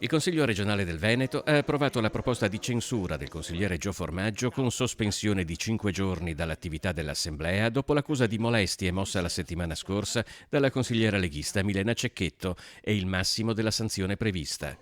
Il Consiglio regionale del Veneto ha approvato la proposta di censura del consigliere Gio Formaggio con sospensione di 5 giorni dall'attività dell'Assemblea dopo l'accusa di molestie mossa la settimana scorsa dalla consigliera leghista Milena Cecchetto e il massimo della sanzione prevista.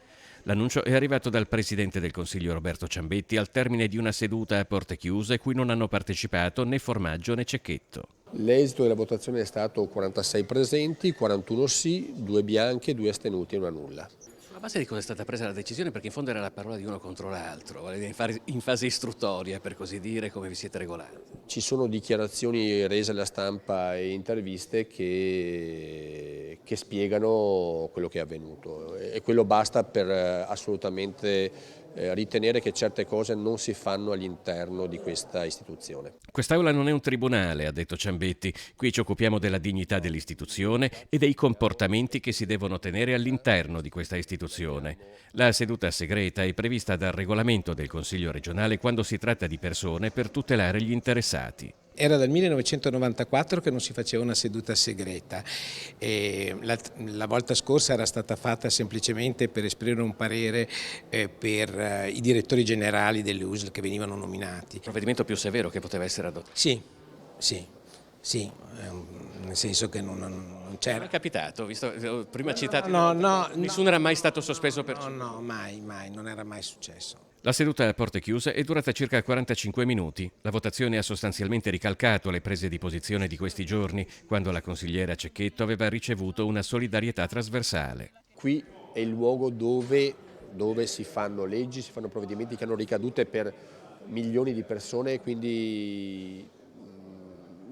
L'annuncio è arrivato dal presidente del Consiglio Roberto Ciambetti al termine di una seduta a porte chiuse cui non hanno partecipato né Formaggio né Cecchetto. L'esito della votazione è stato 46 presenti, 41 sì, 2 bianche, 2 astenuti e una nulla. Sulla base di cosa è stata presa la decisione? Perché in fondo era la parola di uno contro l'altro, in fase istruttoria per così dire, come vi siete regolati. Ci sono dichiarazioni rese alla stampa e interviste che spiegano quello che è avvenuto e quello basta per assolutamente ritenere che certe cose non si fanno all'interno di questa istituzione. Quest'Aula non è un tribunale, ha detto Ciambetti. Qui ci occupiamo della dignità dell'istituzione e dei comportamenti che si devono tenere all'interno di questa istituzione. La seduta segreta è prevista dal regolamento del Consiglio regionale quando si tratta di persone per tutelare gli interessati. Era dal 1994 che non si faceva una seduta segreta. La volta scorsa era stata fatta semplicemente per esprimere un parere per i direttori generali delle USL che venivano nominati. Il provvedimento più severo che poteva essere adottato. Sì, nel senso che non c'era. È capitato, visto prima citato, No, nessuno era mai stato sospeso per... No, mai, non era mai successo. La seduta a porte chiuse è durata circa 45 minuti. La votazione ha sostanzialmente ricalcato le prese di posizione di questi giorni, quando la consigliera Cecchetto aveva ricevuto una solidarietà trasversale. Qui è il luogo dove si fanno leggi, si fanno provvedimenti che hanno ricadute per milioni di persone, quindi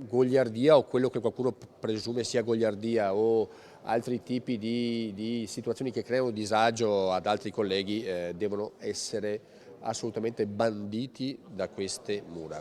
goliardia o quello che qualcuno presume sia goliardia o altri tipi di situazioni che creano disagio ad altri colleghi devono essere assolutamente banditi da queste mura.